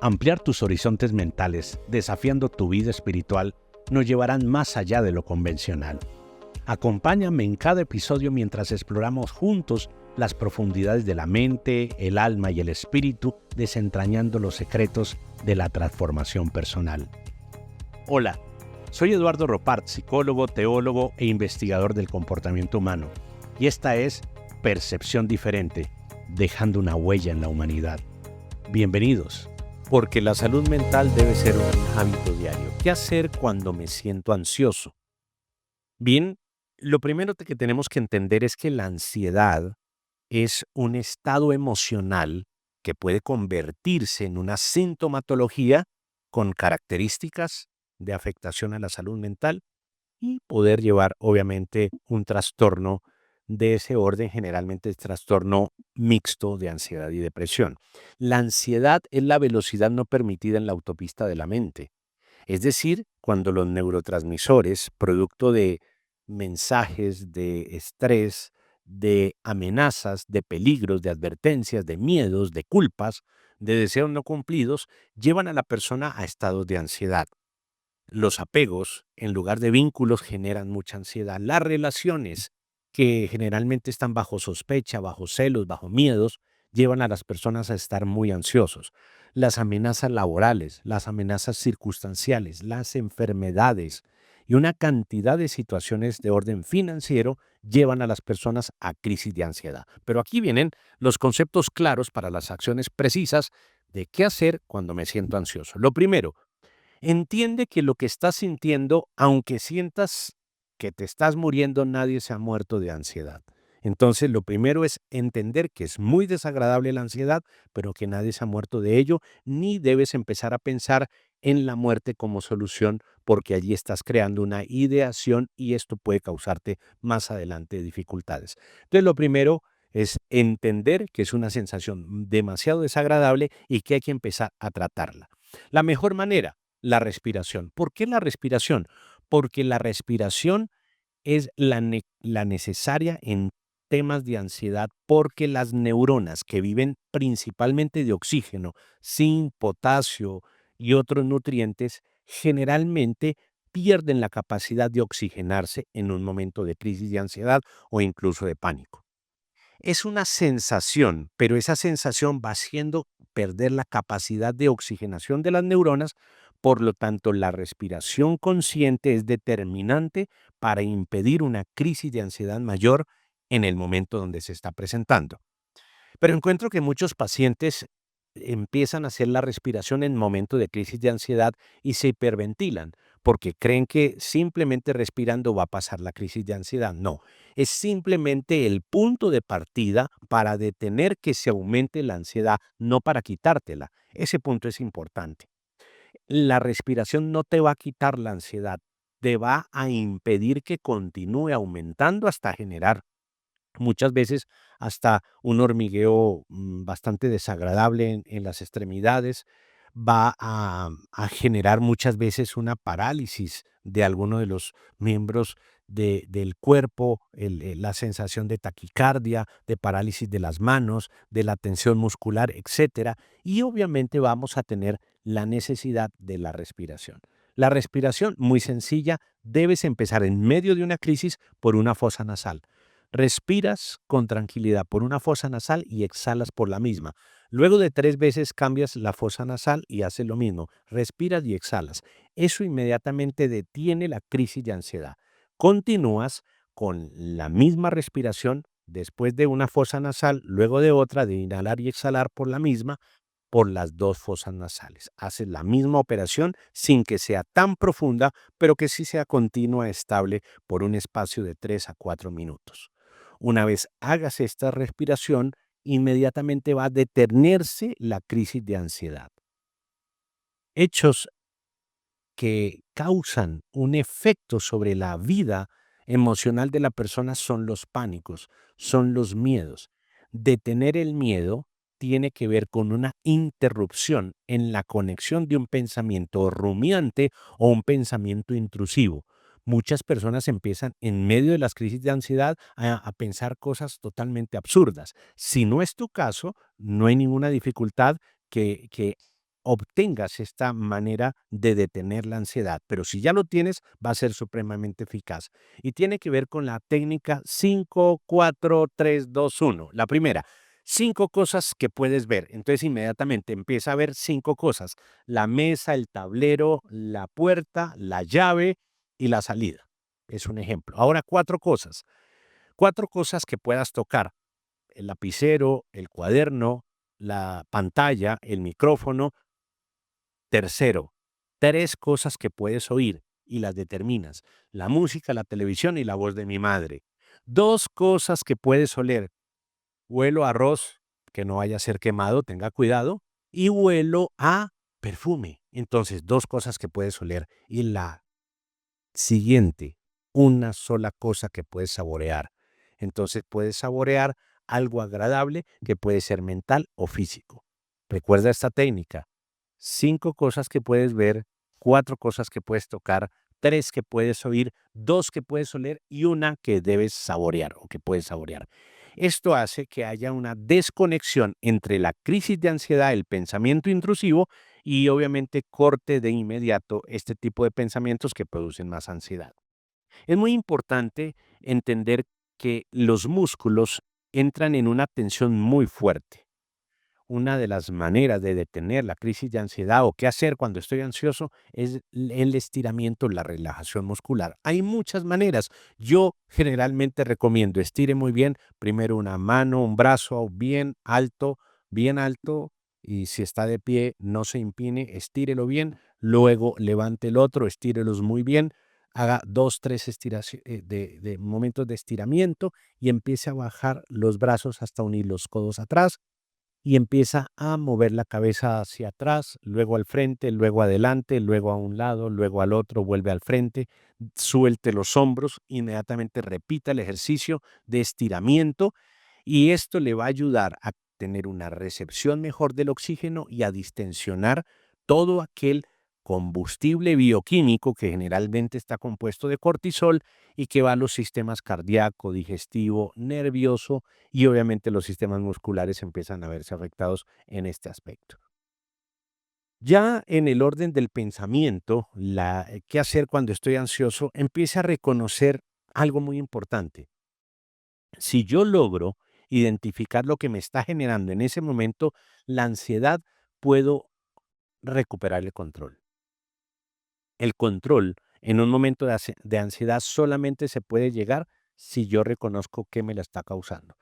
Ampliar tus horizontes mentales, desafiando tu vida espiritual, nos llevarán más allá de lo convencional. Acompáñame en cada episodio mientras exploramos juntos las profundidades de la mente, el alma y el espíritu, desentrañando los secretos de la transformación personal. Hola, soy Eduardo Ropart, psicólogo, teólogo e investigador del comportamiento humano, y esta es Percepción Diferente, dejando una huella en la humanidad. Bienvenidos. Porque la salud mental debe ser un hábito diario. ¿Qué hacer cuando me siento ansioso? Bien, lo primero que tenemos que entender es que la ansiedad es un estado emocional que puede convertirse en una sintomatología con características de afectación a la salud mental y poder llevar, obviamente, un trastorno de ese orden, generalmente el trastorno mixto de ansiedad y depresión. La ansiedad es la velocidad no permitida en la autopista de la mente. Es decir, cuando los neurotransmisores, producto de mensajes de estrés, de amenazas, de peligros, de advertencias, de miedos, de culpas, de deseos no cumplidos, llevan a la persona a estados de ansiedad. Los apegos, en lugar de vínculos, generan mucha ansiedad. Las relaciones, que generalmente están bajo sospecha, bajo celos, bajo miedos, llevan a las personas a estar muy ansiosos. Las amenazas laborales, las amenazas circunstanciales, las enfermedades y una cantidad de situaciones de orden financiero llevan a las personas a crisis de ansiedad. Pero aquí vienen los conceptos claros para las acciones precisas de qué hacer cuando me siento ansioso. Lo primero, entiende que lo que estás sintiendo, aunque sientas que te estás muriendo, nadie se ha muerto de ansiedad. Entonces, lo primero es entender que es muy desagradable la ansiedad, pero que nadie se ha muerto de ello, ni debes empezar a pensar en la muerte como solución, porque allí estás creando una ideación y esto puede causarte más adelante dificultades. Entonces, lo primero es entender que es una sensación demasiado desagradable y que hay que empezar a tratarla. La mejor manera, la respiración. ¿Por qué la respiración? Porque la respiración es la necesaria en temas de ansiedad, porque las neuronas que viven principalmente de oxígeno, sin potasio y otros nutrientes, generalmente pierden la capacidad de oxigenarse en un momento de crisis de ansiedad o incluso de pánico. Es una sensación, pero esa sensación va haciendo perder la capacidad de oxigenación de las neuronas, por lo tanto, la respiración consciente es determinante para impedir una crisis de ansiedad mayor en el momento donde se está presentando. Pero encuentro que muchos pacientes empiezan a hacer la respiración en momentos de crisis de ansiedad y se hiperventilan porque creen que simplemente respirando va a pasar la crisis de ansiedad. No, es simplemente el punto de partida para detener que se aumente la ansiedad, no para quitártela. Ese punto es importante. La respiración no te va a quitar la ansiedad, te va a impedir que continúe aumentando hasta generar muchas veces hasta un hormigueo bastante desagradable en las extremidades, va a generar muchas veces una parálisis de alguno de los miembros del cuerpo, la sensación de taquicardia, de parálisis de las manos, de la tensión muscular, etcétera. Y obviamente vamos a tener la necesidad de la respiración. La respiración, muy sencilla, debes empezar en medio de una crisis por una fosa nasal. Respiras con tranquilidad por una fosa nasal y exhalas por la misma. Luego de 3 veces cambias la fosa nasal y haces lo mismo. Respiras y exhalas. Eso inmediatamente detiene la crisis de ansiedad. Continúas con la misma respiración después de una fosa nasal, luego de otra, de inhalar y exhalar por la misma, por las 2 fosas nasales. Haces la misma operación sin que sea tan profunda, pero que sí sea continua, estable por un espacio de 3 a 4 minutos. Una vez hagas esta respiración, inmediatamente va a detenerse la crisis de ansiedad. Hechos que causan un efecto sobre la vida emocional de la persona son los pánicos, son los miedos. Detener el miedo tiene que ver con una interrupción en la conexión de un pensamiento rumiante o un pensamiento intrusivo. Muchas personas empiezan en medio de las crisis de ansiedad a pensar cosas totalmente absurdas. Si no es tu caso, no hay ninguna dificultad que obtengas esta manera de detener la ansiedad. Pero si ya lo tienes, va a ser supremamente eficaz. Y tiene que ver con la técnica 5, 4, 3, 2, 1. La primera, 5 cosas que puedes ver. Entonces inmediatamente empieza a ver 5 cosas: la mesa, el tablero, la puerta, la llave y la salida. Es un ejemplo. Ahora 4 cosas. 4 cosas que puedas tocar: el lapicero, el cuaderno, la pantalla, el micrófono. Tercero, 3 cosas que puedes oír y las determinas: la música, la televisión y la voz de mi madre. 2 cosas que puedes oler: huelo a arroz, que no vaya a ser quemado, tenga cuidado, y huelo a perfume. Entonces, 2 cosas que puedes oler. Y la siguiente, una sola cosa que puedes saborear. Entonces, puedes saborear algo agradable que puede ser mental o físico. Recuerda esta técnica: 5 cosas que puedes ver, 4 cosas que puedes tocar, 3 que puedes oír, 2 que puedes oler y una que debes saborear o que puedes saborear. Esto hace que haya una desconexión entre la crisis de ansiedad, el pensamiento intrusivo, y obviamente corte de inmediato este tipo de pensamientos que producen más ansiedad. Es muy importante entender que los músculos entran en una tensión muy fuerte. Una de las maneras de detener la crisis de ansiedad o qué hacer cuando estoy ansioso es el estiramiento, la relajación muscular. Hay muchas maneras. Yo generalmente recomiendo: estire muy bien, primero una mano, un brazo bien alto, y si está de pie, no se impine, estírelo bien, luego levante el otro, estírelos muy bien, haga 2, 3 de momentos de estiramiento y empiece a bajar los brazos hasta unir los codos atrás y empieza a mover la cabeza hacia atrás, luego al frente, luego adelante, luego a un lado, luego al otro, vuelve al frente, suelte los hombros, inmediatamente repita el ejercicio de estiramiento, y esto le va a ayudar a tener una recepción mejor del oxígeno y a distensionar todo aquel combustible bioquímico que generalmente está compuesto de cortisol y que va a los sistemas cardíaco, digestivo, nervioso, y obviamente los sistemas musculares empiezan a verse afectados en este aspecto. Ya en el orden del pensamiento, qué hacer cuando estoy ansioso, empieza a reconocer algo muy importante. Si yo logro identificar lo que me está generando en ese momento la ansiedad, puedo recuperar el control. El control en un momento de ansiedad solamente se puede llegar si yo reconozco qué me la está causando.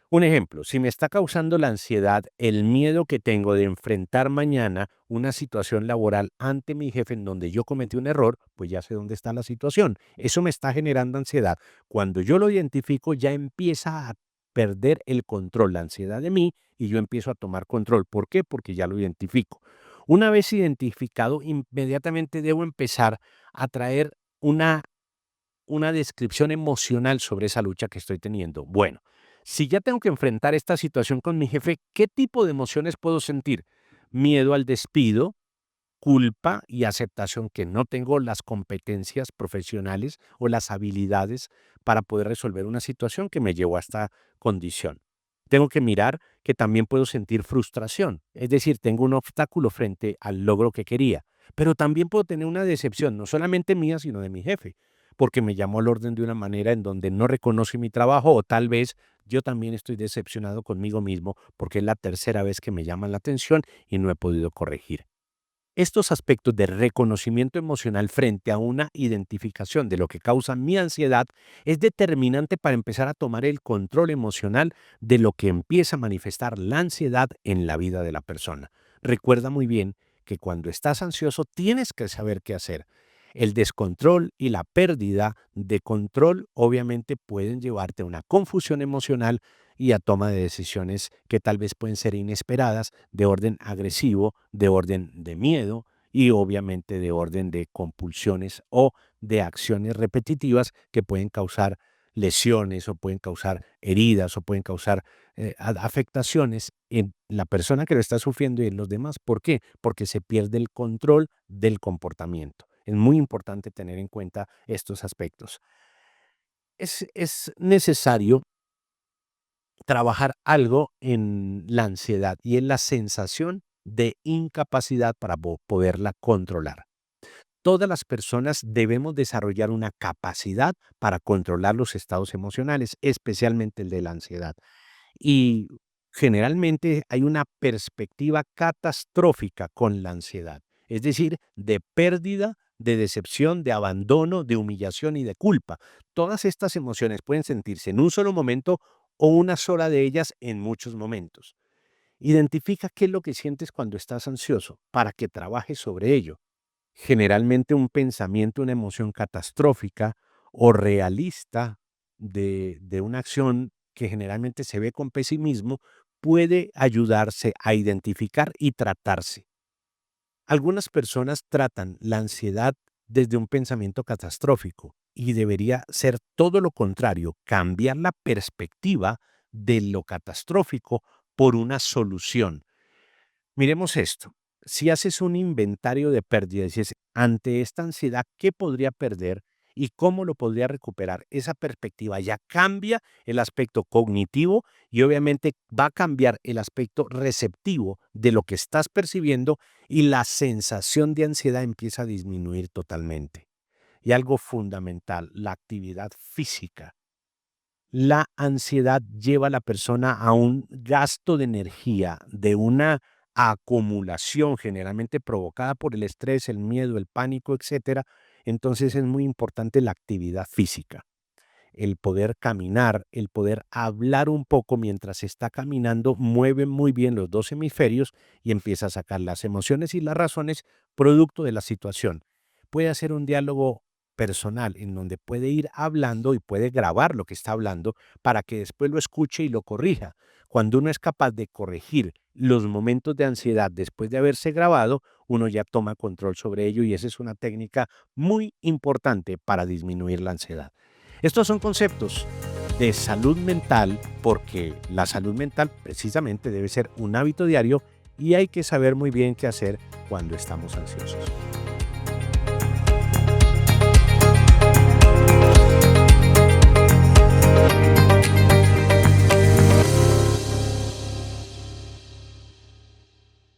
Un ejemplo: si me está causando la ansiedad el miedo que tengo de enfrentar mañana una situación laboral ante mi jefe en donde yo cometí un error, pues ya sé dónde está la situación. Eso me está generando ansiedad. Cuando yo lo identifico, ya empieza a perder el control, la ansiedad de mí, y yo empiezo a tomar control. ¿Por qué? Porque ya lo identifico. Una vez identificado, inmediatamente debo empezar a traer una descripción emocional sobre esa lucha que estoy teniendo. Bueno, si ya tengo que enfrentar esta situación con mi jefe, ¿qué tipo de emociones puedo sentir? Miedo al despido, culpa y aceptación que no tengo las competencias profesionales o las habilidades para poder resolver una situación que me llevó a esta condición. Tengo que mirar que también puedo sentir frustración, es decir, tengo un obstáculo frente al logro que quería, pero también puedo tener una decepción, no solamente mía, sino de mi jefe, porque me llamó al orden de una manera en donde no reconoce mi trabajo, o tal vez yo también estoy decepcionado conmigo mismo porque es la tercera vez que me llaman la atención y no he podido corregir. Estos aspectos de reconocimiento emocional frente a una identificación de lo que causa mi ansiedad es determinante para empezar a tomar el control emocional de lo que empieza a manifestar la ansiedad en la vida de la persona. Recuerda muy bien que cuando estás ansioso tienes que saber qué hacer. El descontrol y la pérdida de control obviamente pueden llevarte a una confusión emocional y a toma de decisiones que tal vez pueden ser inesperadas, de orden agresivo, de orden de miedo y obviamente de orden de compulsiones o de acciones repetitivas que pueden causar lesiones o pueden causar heridas o pueden causar afectaciones en la persona que lo está sufriendo y en los demás. ¿Por qué? Porque se pierde el control del comportamiento. Es muy importante tener en cuenta estos aspectos. Es necesario trabajar algo en la ansiedad y en la sensación de incapacidad para poderla controlar. Todas las personas debemos desarrollar una capacidad para controlar los estados emocionales, especialmente el de la ansiedad. Y generalmente hay una perspectiva catastrófica con la ansiedad, es decir, de pérdida, de decepción, de abandono, de humillación y de culpa. Todas estas emociones pueden sentirse en un solo momento o una sola de ellas en muchos momentos. Identifica qué es lo que sientes cuando estás ansioso para que trabajes sobre ello. Generalmente un pensamiento, una emoción catastrófica o realista de una acción que generalmente se ve con pesimismo puede ayudarse a identificar y tratarse. Algunas personas tratan la ansiedad desde un pensamiento catastrófico y debería ser todo lo contrario, cambiar la perspectiva de lo catastrófico por una solución. Miremos esto. Si haces un inventario de pérdidas, dices, ante esta ansiedad, ¿qué podría perder y cómo lo podría recuperar? Esa perspectiva ya cambia el aspecto cognitivo y obviamente va a cambiar el aspecto receptivo de lo que estás percibiendo y la sensación de ansiedad empieza a disminuir totalmente. Y algo fundamental, la actividad física. La ansiedad lleva a la persona a un gasto de energía, de una acumulación generalmente provocada por el estrés, el miedo, el pánico, etcétera. Entonces es muy importante la actividad física, el poder caminar, el poder hablar un poco mientras está caminando, mueve muy bien los dos hemisferios y empieza a sacar las emociones y las razones producto de la situación. Puede hacer un diálogo personal en donde puede ir hablando y puede grabar lo que está hablando para que después lo escuche y lo corrija. Cuando uno es capaz de corregir los momentos de ansiedad después de haberse grabado, uno ya toma control sobre ello y esa es una técnica muy importante para disminuir la ansiedad. Estos son conceptos de salud mental porque la salud mental precisamente debe ser un hábito diario y hay que saber muy bien qué hacer cuando estamos ansiosos.